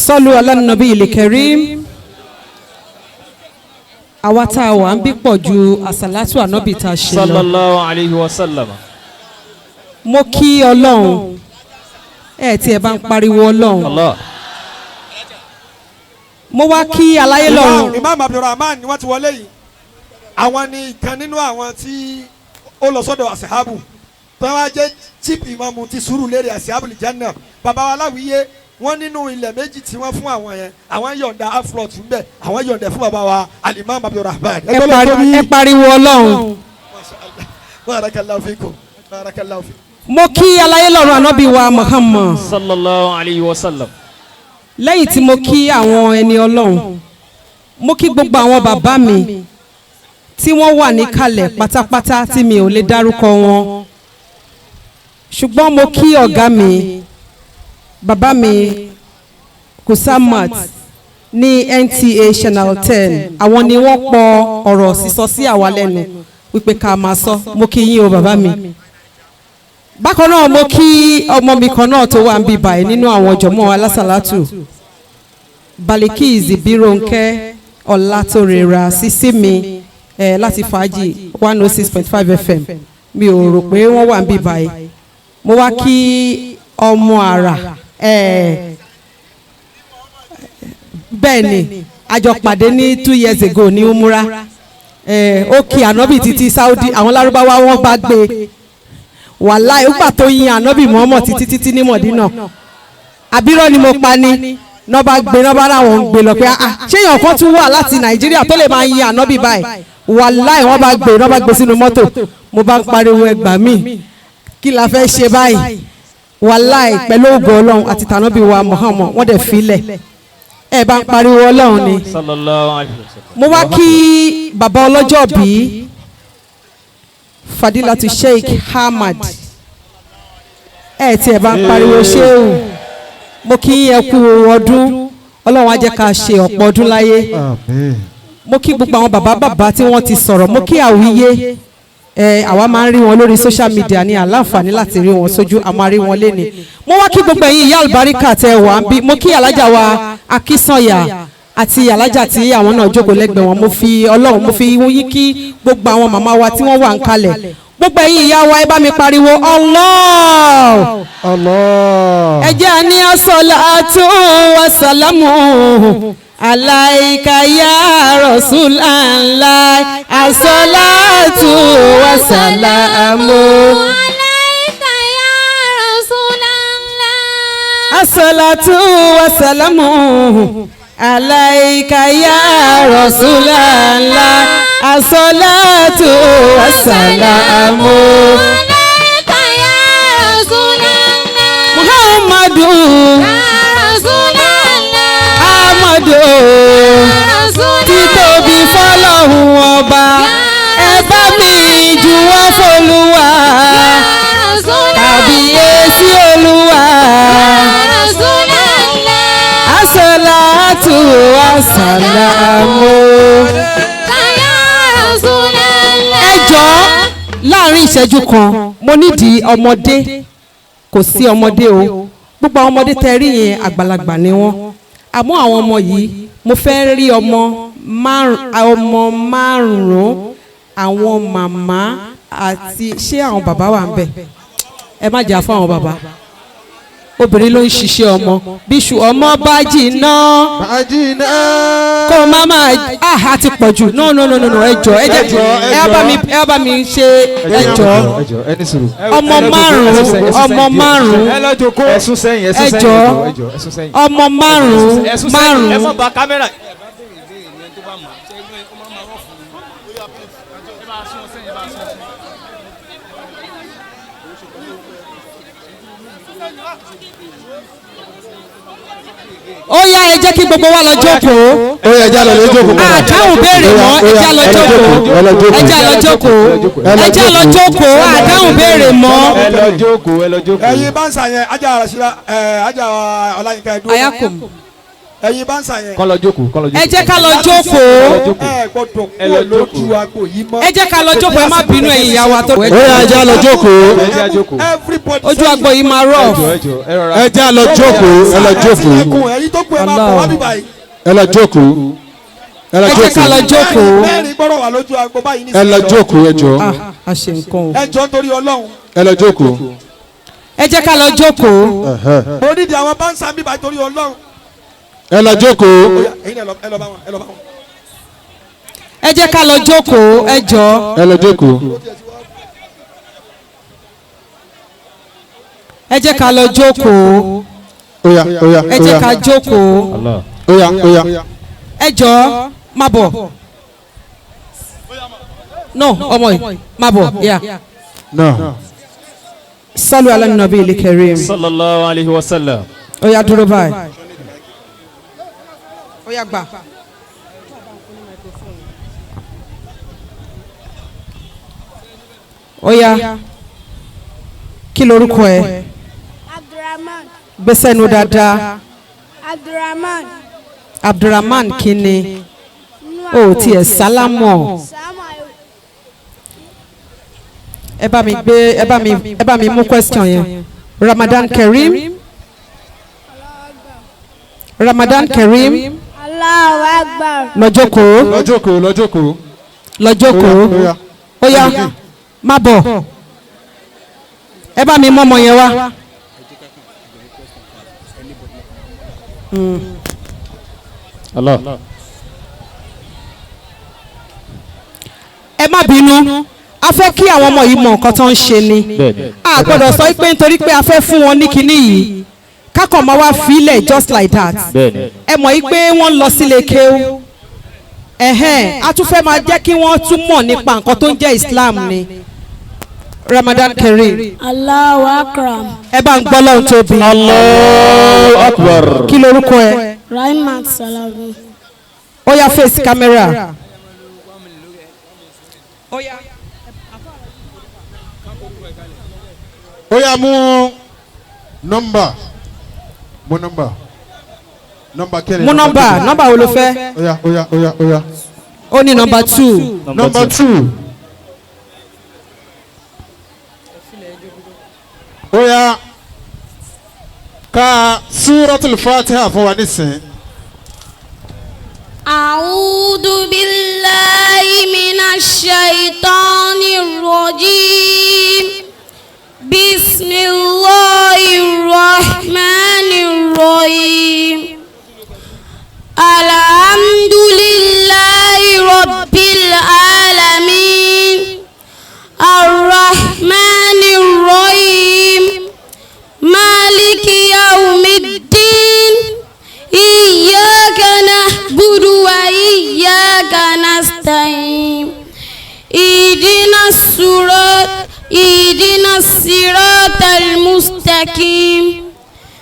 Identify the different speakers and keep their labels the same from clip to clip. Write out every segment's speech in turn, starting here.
Speaker 1: Sallu ala nabiyil karim. Àwa tá a wà ń bí pọ̀ ju àsàlátù ànábì tá a ṣe lọ.
Speaker 2: Sallallahu alayhi wa sallam.
Speaker 1: Mo kí Ọlọ́run. Tí ẹ bá ń pariwo Ọlọ́run.
Speaker 2: Allah.
Speaker 1: Mo wá kí aláyé lọ́run.
Speaker 3: Imam Abdulrahman ni wọ́n ti wọlé yìí. Àwọn ni ìkan nínú àwọn tí ó lọ sọ́dọ̀ àṣehábù. Tí wọ́n á jẹ́ chief imam ti Surulere àṣehábù Janna. Bàbá wa láwùyé wọ́n nínú ilẹ̀ méjì tí wọ́n fún àwọn yẹn. Àwọn yọ̀ǹda afrot ńbẹ. Àwọn yọ̀ǹda fún bàbá wa Al-Imam Abdulrahman.
Speaker 1: Ẹ pariwo Ọlọ́run.
Speaker 3: Barakallahu fikum. Barakallahu fikum.
Speaker 1: Mo kí aláyé lọ́run ànábì wa Muhammad.
Speaker 2: Sallallahu alayhi wa sallam.
Speaker 1: Lẹ́yìn tí mo kí àwọn ẹni Ọlọ́run, mo kí gbogbo àwọn bàbá mi tí wọ́n wà níkàlẹ̀ pátápátá tí mi ò lè dárúkọ wọn. Ṣùgbọ́n mo kí ọ̀gá mi, bàbá mi Kusamat ní NTA Channel 10. Àwọn ni wọ́n pọ̀ ọ̀rọ̀ sísọ sí àwa lẹ́nu wípé ká máa sọ. Mo kí yín o bàbá mi. Bákan náà mo kí ọmọ mi kan náà tó wà ń bí báyìí nínú àwọn jọmọ́ alásàlátù, Balikis Bironke Ọlátórẹ̀ra sísí mi láti Fàájì 106.5 FM. Mi ò rò pé wọ́n wà ń bí báyìí. Mo wá kí ọmọ àrà bẹ́ẹ̀ ni àjọ pàdé ní 2 years ago ní Umura. Ó kí ànábì títí Saudi, àwọn lárúbáwá wọn bá gbé wàláì ó gbà tó yin ànábì Muhammad títí ní Mọ̀dínà. Àbírọ́ ni mo pa ni nọ́ba gbé nọ́ba láwọn ń gbé lọ pé ṣé èèyàn kan tún wà láti Nàìjíríà tó lè máa yin ànábì báyìí. Wàláì wọ́n bá gbé nọ́ba gbé sínú mọ́tò. Mo bá ń pariwo ẹgbà mí kí la fẹ́ ṣe báyìí. Wàláì pẹ̀lú ògo Ọlọ́run àti tànábì wa Muhammad wọ́n dẹ̀ filẹ̀. Ẹ bá ń pariwo Ọlọ́run ni.
Speaker 2: Sallallahu alayhi wa sallam.
Speaker 1: Mo wá kí bàbá ọlọ́jọ́ bíi Fadilatu Sheikh Ahmad. Tí ẹ bá ń pariwo ṣéwù. Mo kí ẹ kú ọdún. Ọlọ́run á jẹ́ ká ṣe ọ̀pọ̀ ọdún láyé. Mo kí gbogbo àwọn bàbá tí wọ́n ti sọ̀rọ̀. Mo kí àwíyé. Àwa máa ń rí wọn lórí social media ní àǹfààní láti rí wọn sójú. A máa rí wọn léni. Mo wá kí gbogbo ẹ̀yin ìyá àlùbáríkà tẹ wà ń bí. Mo kí alájà wa Akínsànyà àti alájà tí àwọn náà jókòó lẹ́gbẹ̀ẹ́ wọn. Mo fi Ọlọ́run mo fi yín kí gbogbo àwọn màmá wa tí wọ́n wà ń kalẹ̀. Gbogbo ẹ̀yin ìyá wa ẹ bá mi pariwo Allah.
Speaker 4: Allah.
Speaker 1: Ẹ jẹ́ àní as-salatu was-salamu alayka ya Rasulallah. As-salatu was-salamu
Speaker 5: alayka ya Rasulallah.
Speaker 1: As-salatu was-salamu alayka ya Rasulallah. As-salatu was-salamu
Speaker 5: alayka ya Rasulallah.
Speaker 1: Muhammadu
Speaker 5: ya Rasulallah.
Speaker 1: Ahmadu títóbi fọ́lọ́hun ọba. Ẹ bá mi juwọ́ f'Olúwa. Kábíyèsí Olúwa. As-salatu was-salamu. Ẹ jọ̀ọ́ láàrin ìṣẹ́jú kan mo nídìí ọmọdé, kò sí ọmọdé o, gbogbo àwọn ọmọdé tẹ rí yẹn àgbàlagbà ni wọ́n, àmọ́ àwọn ọmọ yìí mo fẹ́ rí ọmọ márùn-ún, àwọn màmá àti ṣé àwọn bàbá wà ń bẹ̀? Ẹ má jà fún àwọn bàbá, obìnrin ló ń ṣiṣẹ́ ọmọ bíṣù ọmọ bá jìnnà kó má má a ti pọ̀ jù no ẹ jọ̀ọ́ ẹ bá mi ṣe ẹ jọ̀ọ́ ọmọ márùn-ún ẹ jọ̀ọ́ ọmọ márùn-ún. Ó yá ẹ jẹ́ kí gbogbo wa lọ jókòó.
Speaker 4: Ó yá ẹ já lọ jókòó.
Speaker 1: Àdáhùn béèrè mọ́ ẹ já lọ jókòó. Ẹ já lọ jókòó. Ẹ já lọ jókòó. Àdáhùn béèrè mọ́.
Speaker 2: Ẹ lọ jókòó.
Speaker 3: Ẹyin bá ń sàyẹn ajá Rasheeda ajá Ọláyínká ẹdúró.
Speaker 1: Ayakum.
Speaker 3: ẹ̀yin bá ń sà yẹn.
Speaker 2: kọ́ lọ jókòó kọ́ lọ jókòó.
Speaker 1: ẹ jẹ́ ká lọ jókòó.
Speaker 3: ẹ gbọ́dọ̀
Speaker 2: Ẹ lọ
Speaker 3: kúrò lójú
Speaker 2: jókòó.
Speaker 3: agbo yìí mọ́.
Speaker 1: ẹ jẹ́ ká lọ jókòó ẹ má bínú ẹ̀yin ìyá wa tó.
Speaker 4: ó yá ẹ já lọ jókòó.
Speaker 2: ẹ jẹ́ àjókòó.
Speaker 3: everybody
Speaker 1: ojú agbo yìí máa rọ̀.
Speaker 2: ẹjọ ẹ rọra.
Speaker 4: ẹ já lọ jókòó. ẹ lọ jókòó.
Speaker 3: ẹ̀yin tó kú ẹ máa bọ̀ wá bí báyìí.
Speaker 4: ẹ lọ jókòó. ẹ lọ
Speaker 1: ẹ jẹ́ ká lọ
Speaker 4: jókòó.
Speaker 1: jókòó.
Speaker 3: mẹ́rin gbọ́dọ̀ wà lójú agbo báyìí ní
Speaker 4: ẹ lọ jókòó ẹ jọ.
Speaker 1: a ṣe nǹkan o.
Speaker 3: ẹ jọ nítorí Ọlọ́run.
Speaker 4: ẹ lọ jókòó.
Speaker 1: ẹ jẹ́ ká lọ jókòó.
Speaker 3: mo nídìí àwọn bá ń sà bí báyìí torí Ọlọ́run.
Speaker 4: ẹ lọ jókòó.
Speaker 3: ẹ̀yin ẹ lọ bá wọn ẹ lọ bá wọn.
Speaker 1: ẹ jẹ́ ká lọ jókòó ẹ jọ.
Speaker 4: ẹ lọ jókòó.
Speaker 1: ẹ jẹ́ ká lọ jókòó.
Speaker 4: ó yá ó yá
Speaker 1: ẹ
Speaker 4: ó
Speaker 1: jẹ́
Speaker 4: yá
Speaker 1: ká jókòó.
Speaker 2: Allah.
Speaker 4: ó yá ó yá.
Speaker 1: ẹ jọ má bọ̀. no ọmọ yìí má bọ̀ yà.
Speaker 4: náà.
Speaker 1: Sallu ala nabi al-karim.
Speaker 2: sallallahu alayhi wa sallam.
Speaker 1: Ó yá dúró báyìí. Ó yá gbà. Ó yá kí lorúkọ ẹ?
Speaker 5: Abdurrahman.
Speaker 1: Gbèsè nu dáadáa.
Speaker 5: Abdurrahman.
Speaker 1: Abdurrahman kíni? Ó tiẹ̀ sálámọ̀. Ẹ bá mi gbé ẹ bá mi mú question yẹn. Ramadan Kareem. Ramadan Kareem.
Speaker 5: Allahu Akbar.
Speaker 1: Lọ jókòó.
Speaker 4: lọ jókòó lọ jókòó.
Speaker 1: Lọ jókòó.
Speaker 4: ó yá.
Speaker 1: Ó yá má bọ̀. Ẹ bá mi mú ọmọ yẹn wá.
Speaker 2: Allah.
Speaker 1: Ẹ má bínú a fẹ́ kí àwọn ọmọ yìí mọ nǹkan tó ń ṣe ni
Speaker 2: bẹ́ẹ̀ni.
Speaker 1: a gbọ́dọ̀ sọ pé nítorí pé a fẹ́ fún wọn ní kinní yìí kákan máa wá filẹ̀ just like that
Speaker 2: bẹ́ẹ̀ni.
Speaker 1: ẹ mọ̀ yìí pé wọ́n lọ sílé kéwú a tún fẹ́ máa jẹ́ kí wọ́n tún mọ̀ nípa nǹkan tó ń jẹ́ Islam ni Ramadan Kareem
Speaker 5: Allahu Akbar.
Speaker 1: ẹ bá ń gbọ́ lọ́hùn tóbi
Speaker 2: Allahu akbar.
Speaker 1: kí lorúkọ ẹ
Speaker 5: Rahmat Salamu.
Speaker 1: ó yá face camera. Ó yá.
Speaker 4: ó yá mú nọ́mbà. mú nọ́mbà. nọ́mbà kẹ́rin.
Speaker 1: mú nọ́mbà wo ló fẹ́
Speaker 4: ó yá ó yá ó yá ó yá.
Speaker 1: ó ní nọ́mbà 2.
Speaker 4: nọ́mbà 2. ó yá ka Suratul Fatiha fún wa nísìn.
Speaker 5: أعوذ بالله من الشيطان الرجيم بسم الله الرحمن الرحيم الحمد لله رب العالمين الرحمن الرحيم مالك يوم الدين إياك نعبد وإياك نستعين اهدنا الصراط المستقيم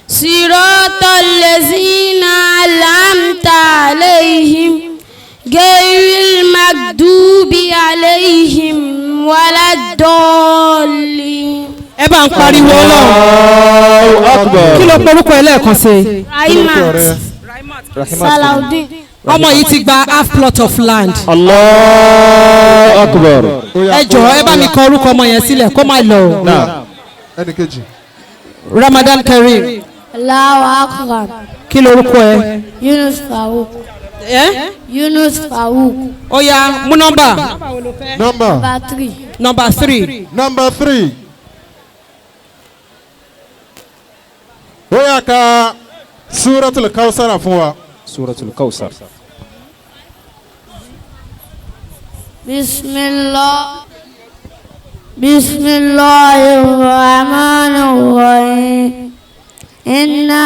Speaker 5: صراط الذين أنعمت عليهم غير المغضوب عليهم ولا الضالين.
Speaker 1: ẹ bá ń pariwo Ọlọ́run
Speaker 2: Allahu akbar.
Speaker 1: kí ló porúkọ ẹ lẹ́ẹ̀kan sí i.
Speaker 5: Rahmat Salaudeen.
Speaker 1: ọmọ yìí ti gba half plot of land.
Speaker 2: Allahu akbar.
Speaker 1: ẹ jọ̀ọ́ ẹ bá mi kọ orúkọ ọmọ yẹn sílẹ̀ kó má lọ o.
Speaker 2: Naam.
Speaker 4: ẹnì kejì.
Speaker 1: Ramadan Kareem
Speaker 5: Allahu Akbar.
Speaker 1: kí lorúkọ ẹ.
Speaker 5: Yunus Farouk. Yunus Farouk.
Speaker 1: ó yá mú nọ́mbà.
Speaker 4: nọ́mbà.
Speaker 5: Battery.
Speaker 1: nọ́mbà 3.
Speaker 4: nọ́mbà 3. ó yá ka Suratul Kawsara fún wa.
Speaker 2: Suratul Kawsar.
Speaker 5: Bismillahirrahmanirrahim. Inna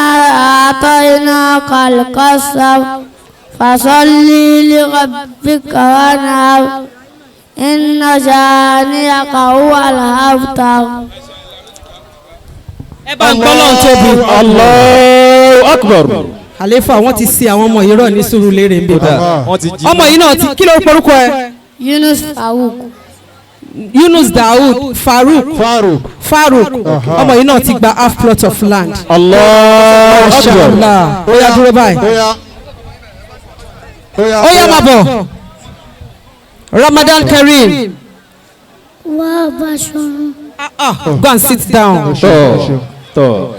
Speaker 5: a'tainaka al-kawsar fasalli li rabbika wanhar. Inna shaniyaka huwa al-abtar.
Speaker 1: ẹ bá ń gbọ́ lọ́hùn tóbi.
Speaker 2: Allahu akbar.
Speaker 1: àléfà wọ́n ti sin àwọn ọmọ yìí rọ̀ ní Sùúrùlérè ń bè bá.
Speaker 2: wọ́n ti jí.
Speaker 1: ọmọ yìí náà ti kí ló porúkọ ẹ.
Speaker 5: Yunus Farouk.
Speaker 1: Yunus Daoud
Speaker 4: Faruk.
Speaker 1: Farouk ọmọ yìí náà ti gba half plot of land.
Speaker 2: Allahu akbar.
Speaker 1: Mashallah ó yá dúró báyìí.
Speaker 4: ó yá
Speaker 1: ó yá máa bọ̀ Ramadan Kareem.
Speaker 5: Wa bashar.
Speaker 1: Go and sit down.
Speaker 2: tọ́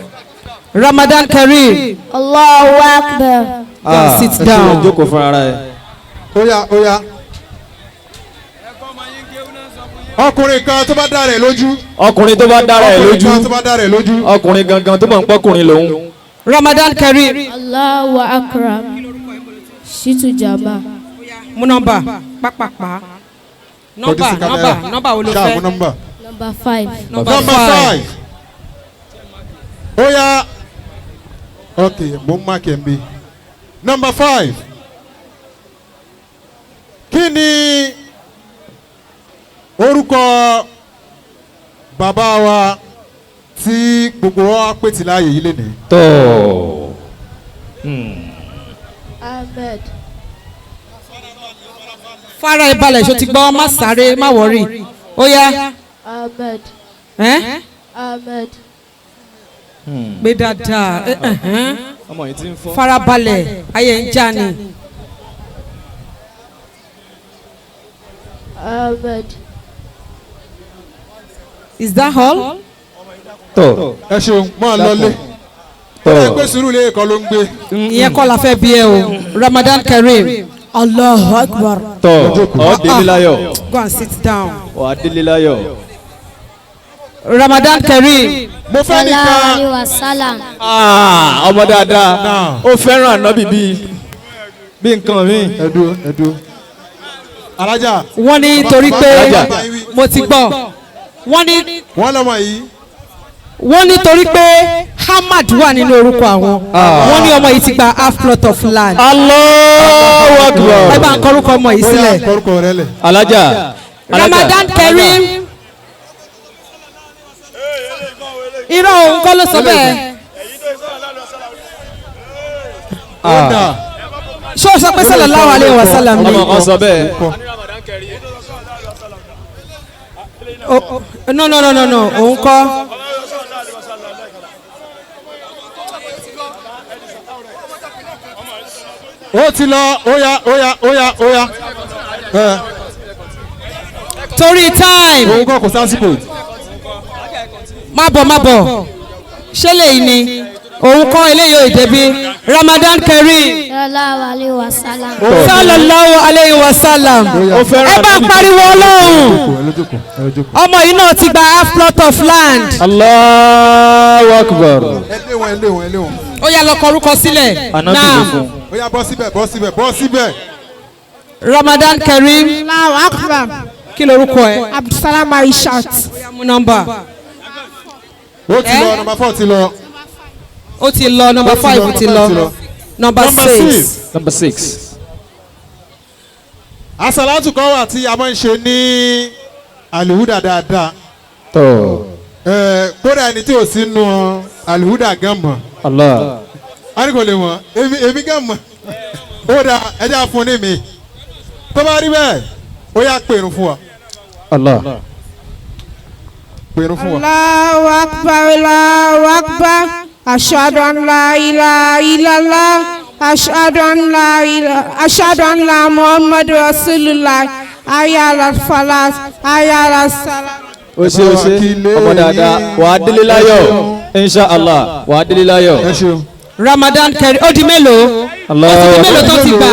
Speaker 1: Ramadan Kareem.
Speaker 5: Allahu Akbar.
Speaker 1: Go and sit down.
Speaker 2: jókòó fún ara ẹ.
Speaker 4: ó yá. ọkùnrin kan tó bá dá rẹ̀ lójú.
Speaker 2: ọkùnrin tó bá dára ẹ̀
Speaker 4: ọkùnrin kan
Speaker 2: lójú
Speaker 4: tó bá dá rẹ̀ lójú.
Speaker 2: ọkùnrin gangan tó mọ̀ ń pọ́kùnrin lòun.
Speaker 1: Ramadan Kareem.
Speaker 5: Allahu Akbar. Shitu Jama.
Speaker 1: Mú nọ́mbà pápápá. Nọ́mbà wo ló
Speaker 4: ṣáà mú
Speaker 1: fẹ́?
Speaker 4: nọ́mbà.
Speaker 5: Number 5.
Speaker 1: Number
Speaker 4: Number
Speaker 1: 5.
Speaker 4: 5. ó yá. ok mo ń máàkì ẹ̀ ń bí. Number 5. kí ni orúkọ bàbá wa tí gbogbo wa pè tí láàyè yìí lénìí?
Speaker 2: tọ́
Speaker 5: Ahmed.
Speaker 1: Fara ẹ balẹ̀ ṣó ti gbọ́ má sáré má wọ̀rí. Ó yá.
Speaker 5: Ahmed. Ahmed.
Speaker 1: Gbé dáadáa.
Speaker 2: ọmọ yìí ti ń fọ́.
Speaker 1: Fara balẹ̀ ayé ń já ni.
Speaker 5: Ahmed.
Speaker 1: Is that all?
Speaker 2: tọ́
Speaker 4: ẹ ṣeun mọ́ ọ lọlé. ẹ gbé sùúrù lé ẹ̀kọ́ ló ń gbé.
Speaker 1: Ìyẹn kọ́ la fẹ́ bí ẹ o. Ramadan Kareem. Allahu Akbar.
Speaker 2: tọ́ ọ délé láyọ̀
Speaker 1: Go and sit down.
Speaker 2: wà á délé láyọ̀.
Speaker 1: Ramadan Kareem.
Speaker 4: mo fẹ́
Speaker 5: Sallallahu
Speaker 4: nìkan.
Speaker 5: alaihi wasallam.
Speaker 2: ọmọ dáadáa
Speaker 4: Náà.
Speaker 2: ó fẹ́ràn ànábì bí nǹkan mi.
Speaker 4: ẹ̀dùn. alájà.
Speaker 1: Wọ́n ní torí pé
Speaker 2: Alájà.
Speaker 1: mo ti gbọ́.
Speaker 4: wọ́n lọ́mọ yìí.
Speaker 1: Wọ́n ní torí pé Hamad wà nínú orúkọ àwọn. Wọ́n ní ọmọ yìí ti gba half plot of land.
Speaker 2: Allahu Akbar.
Speaker 1: Ẹ bá ń kọ́rúkọ ọmọ yìí
Speaker 4: ó yá
Speaker 1: sílẹ̀.
Speaker 4: kọ́rúkọ rẹ lẹ̀.
Speaker 2: alájà.
Speaker 1: Ramadan Kareem. Irọ́ òun kọ́ ló sọ bẹ́ẹ̀.
Speaker 4: ó dà.
Speaker 1: Ṣé o sọ pé sallallahu alaihi wasallam ni?
Speaker 2: ọmọ kan sọ bẹ́ẹ̀.
Speaker 1: No, òun kọ́.
Speaker 4: ó ti lọ ó yá.
Speaker 1: Torí time.
Speaker 4: òun kọ́ kò sásìkò.
Speaker 1: Má bọ̀. Ṣé lèyí ni? Òun kọ́ eléyìí ò débi. Ramadan Kareem.
Speaker 5: Sallallahu alaihi wasallam.
Speaker 1: Sallallahu alaihi wasallam.
Speaker 2: ó fẹ́ràn
Speaker 1: Ẹ bá ń pariwo Ọlọ́run.
Speaker 4: ẹ jókòó.
Speaker 1: Ọmọ yìí náà ti gba half plot of land.
Speaker 2: Allahu Akbar.
Speaker 4: ẹ lé wọn.
Speaker 1: Ó yá lọ kọ orúkọ sílẹ̀.
Speaker 2: ànábì ló fún.
Speaker 4: ó yá bọ́ síbẹ̀.
Speaker 1: Ramadan Kareem.
Speaker 6: Allahu Akbar.
Speaker 1: Kí lorúkọ ẹ?
Speaker 6: Abdulsalam Aishat.
Speaker 1: Mú nọ́mbà.
Speaker 4: ó ti lọ number 4 ti lọ.
Speaker 1: Ó ti lọ number 5 ti lọ. Number 6.
Speaker 2: number 6.
Speaker 4: Àsàlátù kan wà tí a máa ń ṣe ní àlùhúdà dáadáa.
Speaker 2: tọ́
Speaker 4: kódà ẹni tí ò sí nu àlùhúdà gan mọ̀.
Speaker 2: Allah.
Speaker 4: a ní kò lè mọ̀ èmi gan mọ̀. ó dà ẹjẹ́ àfún ní mi. tó bá rí bẹ́ẹ̀ ó yá pèrún fún wa.
Speaker 2: Allah.
Speaker 4: pèrún fún wa.
Speaker 6: Allahu Akbar. Allahu Akbar. Ashhadu an la ilaha illallah. Ashhadu an la Muhammadu Rasulullah. Hayya ala falah. Hayya ala salam.
Speaker 2: ó ṣe ọmọ dáadáa wà á délé láyọ̀ insha Allah wà á délé láyọ̀.
Speaker 4: ẹ ṣeun.
Speaker 1: Ramadan Kareem. Ó di mélòó?
Speaker 2: Allah.
Speaker 1: Ó di mélòó tó ti gbà?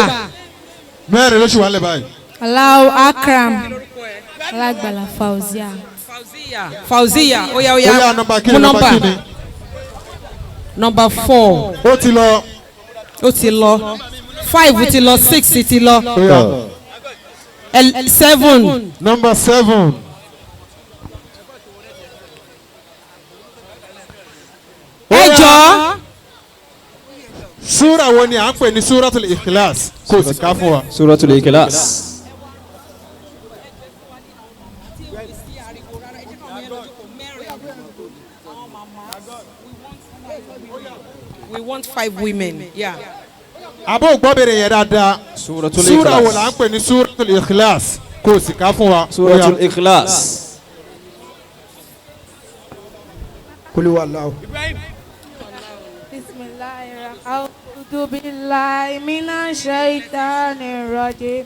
Speaker 4: mẹ́rin ló ṣì wà lẹ́ báyìí.
Speaker 6: Allahu Akram. Alágbàlá Fauzia.
Speaker 1: Fauziya. Ó yá.
Speaker 4: ó yá nọ́mbà kí ni
Speaker 1: Mú
Speaker 4: nọ́mbà kí ni.
Speaker 1: Number 4.
Speaker 4: ó ti lọ.
Speaker 1: Ó ti lọ. 5 ti lọ. 6 ti lọ.
Speaker 4: ó yá
Speaker 1: 7.
Speaker 4: number 7.
Speaker 1: Ẹ jọ̀ọ́.
Speaker 4: súrà wo ni à ń pè ní súratul Ikhlas kò sì ká fún wa.
Speaker 2: Suratul Ikhlas.
Speaker 1: We want 5 women. Yeah.
Speaker 4: àbó gbọ́ bèrè yẹn dáadáa.
Speaker 2: Suratul
Speaker 4: súrà wo
Speaker 2: Ikhlas.
Speaker 4: là ń pè ní súratul Ikhlas kò sì ká fún wa.
Speaker 2: Suratul Ikhlas.
Speaker 3: kúlẹ̀ wà láwù.
Speaker 6: Bismillahirrahmanirrahim. أعوذ بالله من الشيطان الرجيم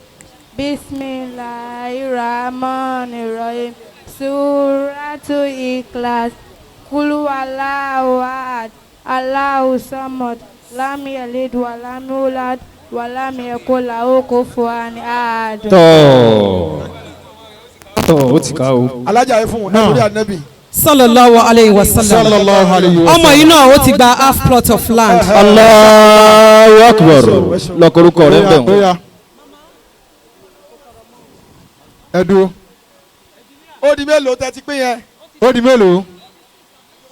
Speaker 6: بسم الله الرحمن الرحيم سورة الإخلاص قل هو الله أحد الله الصمد لم يلد ولم يولد ولم يكن له كفوا أحد.
Speaker 2: Ó ti ká o.
Speaker 3: alájà yẹn fún wọn lórí ànábì.
Speaker 1: sallallahu alayhi wa sallam.
Speaker 4: sallallahu alayhi wa sallam.
Speaker 1: ọmọ yìí náà ó ti gba half plot of land.
Speaker 2: Allahu Akbar. Lọ́kọ̀ọ́rùkọ rẹ̀ ń bẹ̀ wọ́n.
Speaker 4: ẹ dúró.
Speaker 3: ó di mélòó tẹ́ ti pín yẹn.
Speaker 4: ó di mélòó.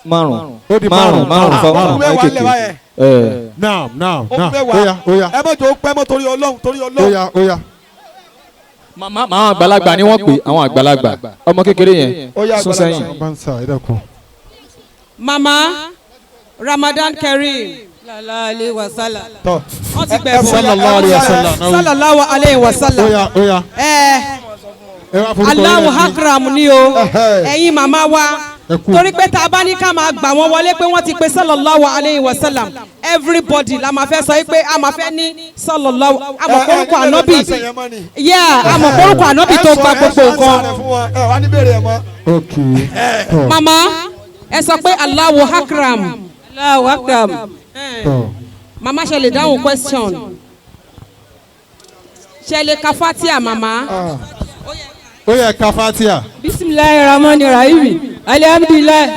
Speaker 2: Márùn-ún.
Speaker 4: ó di
Speaker 2: Márùn-ún fáwọn
Speaker 3: ó mẹ́wàá lẹ̀ báyẹn.
Speaker 4: now now
Speaker 3: ó
Speaker 4: now.
Speaker 3: mẹ́wàá
Speaker 4: oya
Speaker 3: ẹ mọ̀jọ́ ó pẹ́ mọ́ torí ọlọ́run torí ọlọ́run.
Speaker 4: oya.
Speaker 2: Àwọn àgbàlagbà ni wọ́n pè àwọn àgbàlagbà. Ọmọ kékeré yẹn sún sẹ́yìn.
Speaker 4: bansa ẹ dẹ́kun.
Speaker 1: mama Ramadan Kareem. sallallahu alayhi wa sallam.
Speaker 3: tọ́
Speaker 1: wọ́n ti gbẹ̀ fún
Speaker 4: sallallahu alayhi wa sallam.
Speaker 1: sallallahu alayhi wa sallam.
Speaker 4: oya. ẹ wá forúkọ
Speaker 1: Allahu
Speaker 4: yẹn.
Speaker 1: Akram ni o ẹ̀yin màmá wa
Speaker 4: Ẹ kú.
Speaker 1: torí pé tá a bá ní ká máa gbà wọ́n wọlé pé wọ́n ti pé sallallahu alayhi wa sallam everybody la máa fẹ́ sọ pé a máa fẹ́ ní sallallahu amọ̀kórúkọ ànábì amọ̀kórúkọ ànábì tó gba gbogbo nǹkan.
Speaker 3: ẹ wá ní bèrè ẹ mọ́.
Speaker 4: ok. tọ́
Speaker 1: mama ẹ sọ pé Allahu Akram. Allahu Akram.
Speaker 4: tọ́.
Speaker 1: mama ṣe lè dáhùn question ṣe lè ka fatia mama.
Speaker 4: ó yẹ ká fatia.
Speaker 7: bisimilayi rahman rahim alihamdulilayi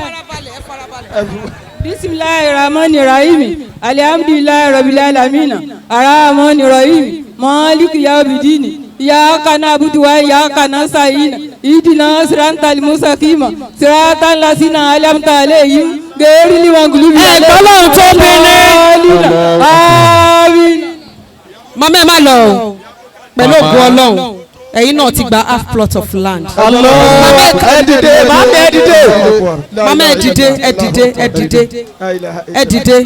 Speaker 7: bisimilayi rahman rahim alihamdulilayi rabil alamina arahman rahim maliki yawmidini iyaka na'budu wa iyaka nasta'in idina siratal mustaqima siratal lazina an'amta alayhim ghayril maghdubi alayhim.
Speaker 1: Ọlọ́run tó bẹ̀rẹ̀.
Speaker 7: àmín.
Speaker 1: mama ẹ má lọ o pẹ̀lú ògùn Ọlọ́run ẹ̀yin náà ti gba half plot of land.
Speaker 2: ẹ dìde màmá ẹ dìde.
Speaker 1: mama ẹ dìde ẹ dìde ẹ dìde ẹ dìde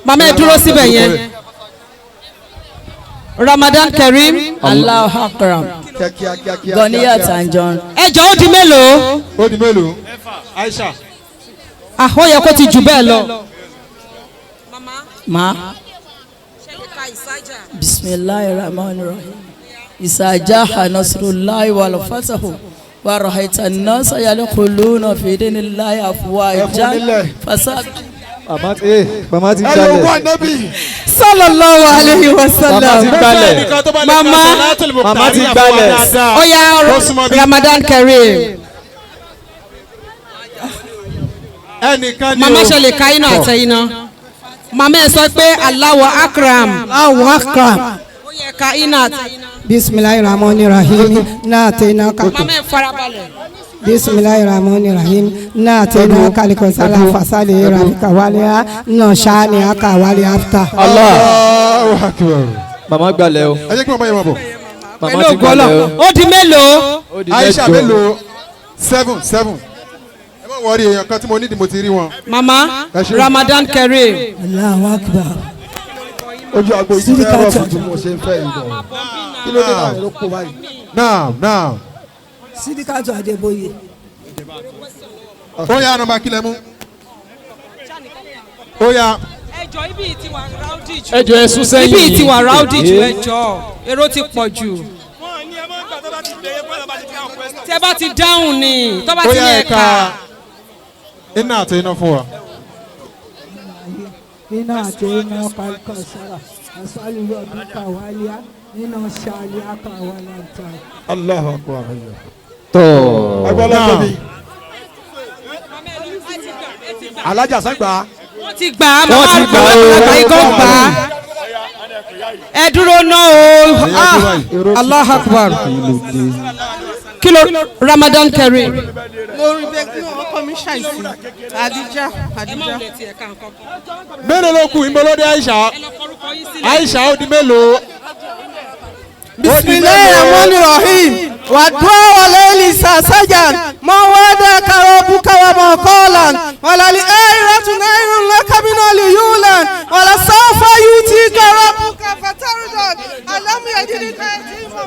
Speaker 1: mama ẹ dúró síbẹ̀ yẹn. Ramadan Kareem.
Speaker 7: Allahu Akbar. Goniya Tanjon.
Speaker 1: ẹ jọ ó di mélòó.
Speaker 4: ó di mélòó. Aisha.
Speaker 1: ó yẹ kó ti jù bẹ́ẹ̀ lọ.
Speaker 7: Ma. Bismillahir Rahmanir Rahim. Isa jaha nasrullahi wal fatahu wa ra'aita an-nasa yadkhuluna fi dinillahi afwajan fasabbih.
Speaker 2: Mama ti
Speaker 3: ẹ lè
Speaker 2: gbalẹ̀.
Speaker 3: wọ ànábì.
Speaker 1: sallallahu alayhi wa sallam.
Speaker 2: Mama ti gbalẹ̀. Mama ti gbalẹ̀.
Speaker 1: ó yá Ramadan Kareem.
Speaker 4: ẹnìkan ni
Speaker 1: mama
Speaker 4: o.
Speaker 1: ṣe lè ka iná àtẹ iná. mama ẹ sọ pé Allahu Akram.
Speaker 6: Allahu Akram.
Speaker 1: ó yẹ ka iná àtẹ iná.
Speaker 6: Bismillahirrahmanirrahim. Na'atinaka.
Speaker 1: mama ẹ farabalẹ̀.
Speaker 6: Bismillahirrahmanirrahim. Na'atinaka al-kawthara fasali rabbika waliha nashani'aka waliabtar.
Speaker 4: Allahu Akbar.
Speaker 2: Mama gbalẹ̀ o.
Speaker 4: ẹ jẹ́ kí mama yẹn máa bọ̀.
Speaker 2: Mama
Speaker 1: pẹ̀lú
Speaker 2: ti
Speaker 1: ògùn
Speaker 2: gbalẹ̀
Speaker 1: Ọlọ́run
Speaker 2: o.
Speaker 1: ó di mélòó.
Speaker 2: Ó di
Speaker 4: Aisha
Speaker 2: mẹ́jọ.
Speaker 4: mélòó. 7. ẹ má wọrí èèyàn kan tí mo nídìí mo ti rí wọn.
Speaker 1: mama Ramadan Kareem.
Speaker 6: Allahu Akbar.
Speaker 3: ojú agbo yìí ti fẹ́ rọ̀ fún tí mo ṣe ń fẹ́ yìí bọ̀. kí ló dé náà ló kó báyìí.
Speaker 4: now.
Speaker 6: Sidikatu Adeboye.
Speaker 4: ó yá nọ́mbà kílẹ̀ mú. ó yá.
Speaker 1: ẹjọ ibi tí wà ráúdì jù.
Speaker 2: Ẹ jọ̀ọ́ ẹ sún sẹ́yìn.
Speaker 1: ibi tí wà ráúdì jù ẹjọ èrò ti pọ̀ jù. tẹ bá ti dáhùn ni tó bá
Speaker 4: ó
Speaker 1: ti
Speaker 4: yá
Speaker 1: ní
Speaker 4: ẹ̀ka
Speaker 1: ẹ̀ka.
Speaker 4: iná àti iná fún wa.
Speaker 6: Iná àti iná kàlùkà sára. Asálùwẹ̀ ọdún kàwálíà. Iná ṣàlíà kàwálàntà.
Speaker 3: Allahu Akbar.
Speaker 2: Tọ́.
Speaker 3: agbọ́lá tóbi. alájà sàgbà.
Speaker 1: wọ́n ti gbà á
Speaker 2: Wọ́n ti gbà á o.
Speaker 1: àgbà yìí kan gbà á. ẹ dúró náà o. Allahu Akbar. kí ló Ramadan Kareem.
Speaker 8: mo rí bẹ́ẹ̀ kí ọkọ mi ṣàìsí Adija.
Speaker 4: mélòó ló kù ìmọ̀lódé Aisha. Aisha ó di mélòó.
Speaker 8: Bismillahirrahmanirrahim. Wàdúrà wàlẹ́lì sàṣàjàn. Mọ wádà kàrọ̀bù kàwàmọ̀ kọ́ọ̀làn. Wàlàlì ẹ̀rọ̀tún ẹ̀rùn lẹ́kàmínà lè yúlàn. Wàlà sọ́fà yìí ti kàrọ̀bù kàfàtàrùdàn. Àlámù ẹ̀dínní káyọ̀tì ìmọ̀.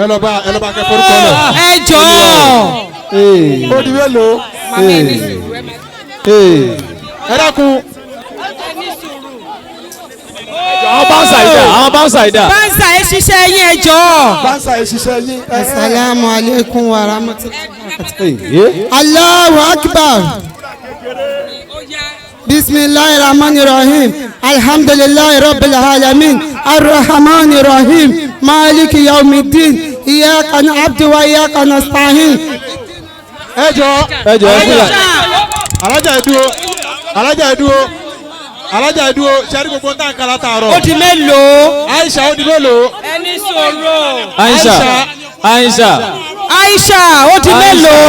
Speaker 4: ẹ lọ bá kẹ forúkọ lọ.
Speaker 1: ẹ jọ̀ọ́.
Speaker 3: ó di mélòó.
Speaker 1: mama ẹ ní sùúrù ẹ má.
Speaker 4: ẹ dákun.
Speaker 1: ẹ ní sùúrù.
Speaker 2: àwọn báńsà ìdá àwọn báńsà ìdá.
Speaker 1: báńsà ẹ ṣiṣẹ́ yín ẹ jọ̀ọ́.
Speaker 3: báńsà ẹ ṣiṣẹ́ yín.
Speaker 8: asalaamu aleykum wa rahmatulahi. Allahu akbar. bisimilahi rahmani rahim alhamdulilayi rabbil alamin arrahmani rahim maliki yawmiddin iyaka na'budu wa iyaka nasta'in.
Speaker 4: ẹ jọ alájà ìdúró alájà ìdúró sẹ́rí gbogbo ń tàn kálá tààrọ̀.
Speaker 1: ó di mélòó.
Speaker 4: Aisha ó di mélòó.
Speaker 1: ẹni sọ̀rọ̀.
Speaker 2: Aisha
Speaker 1: ó di mélòó.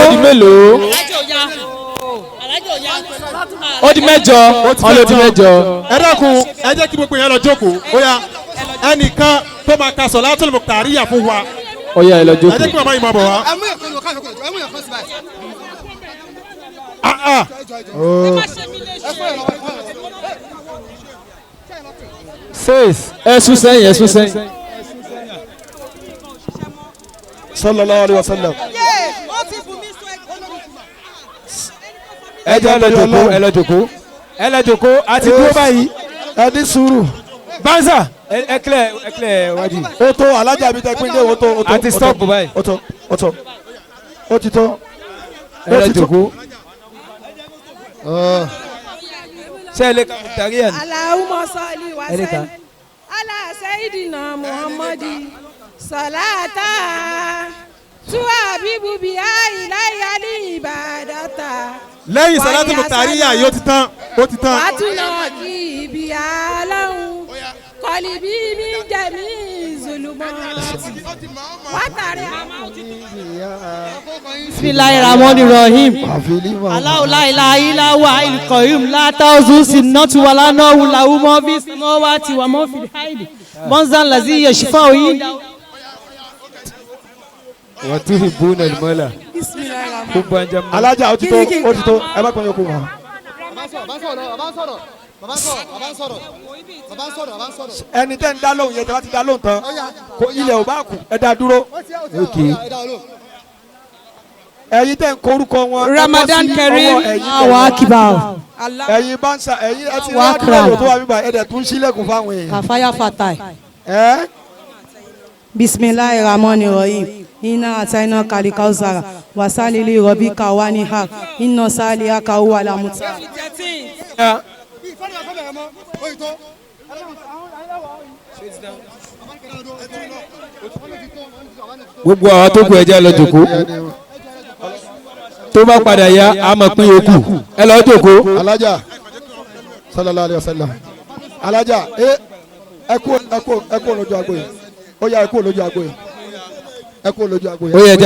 Speaker 2: ó di mẹ́jọ. ó ló di mẹ́jọ.
Speaker 4: ẹ dákun ẹ jẹ́ kí gbogbo yẹn lọ jókòó ó yá ẹnìkan tó máa ka Salatul Muqtariyah fún wa.
Speaker 2: ó yá ẹ lọ
Speaker 4: ẹ jẹ́ kí
Speaker 2: jókòó.
Speaker 4: màmá yìí máa bọ̀ wá.
Speaker 2: ẹ sún sẹ́yìn ẹ sún sẹ́yìn.
Speaker 3: sallallahu alaihi wasallam. ẹ jẹ́
Speaker 2: ẹ lọ jókòó àti dúró báyìí.
Speaker 3: ẹ ní sùúrù.
Speaker 2: báńsà ẹ kílẹ̀ wájú.
Speaker 3: ó tó alájà mi tẹ pín dé ó tó.
Speaker 2: àti stop báyìí.
Speaker 3: ó ti tó.
Speaker 2: ẹ lọ jókòó. ṣé ẹ lè ka tàríyàn.
Speaker 9: Allahumma salli wa sallim ala sayyidina Muhammadi salata tuhabibu biha ilayya ibadata.
Speaker 4: lẹ́yìn Salatul Muqtariyah yìí ó ti tán.
Speaker 9: wàtúnà kì í bí aláhùn kọlíbí mi jẹ̀mí zulumọ́ wátàrí àmọ́.
Speaker 7: bisimilayi rahmani rahim Allahu la ilaha illa huwa al-qayyum la ta'khudhuhu sinatun wa la nawmun lahu ma fis samawati wa ma fil ardi man zal ladhi yashfa'u indahu.
Speaker 2: watuhibbuna al-mala.
Speaker 3: alájà ó ti tó ẹ má pọn yòókù wọn. ẹni tẹ́ ń dá lóhùn yẹn tí wọ́n ti dá lóhùn tán kó ilẹ̀ ò bá kù ẹ dá dúró. ẹ̀yin tẹ́ ń korúkọ wọn.
Speaker 1: Ramadan Kareem
Speaker 7: Allahu akbar.
Speaker 3: ẹ̀yin báńsà ẹ̀yin ẹ ti wá dúró tó wà bíbá ẹ̀dẹ̀ tún sílẹ̀kùn fáwọn èèyàn.
Speaker 7: kàfáyà fatai.
Speaker 10: bisimilahi rahmani rahim ina ataina kalikausara wasalili robika wani hak inna sali aka huwa la muta.
Speaker 2: gbogbo àwọn tó kù ẹ jẹ́ lọ jókòó. tó bá padà yá a máa pín yòókù ẹ lọ jókòó.
Speaker 3: alájà sallallahu alaihi wasallam alájà ẹ kú lójú agbo yìí ó yá ẹ kú lójú agbo yìí ẹ kú lójú agbo yìí.
Speaker 2: ó yẹ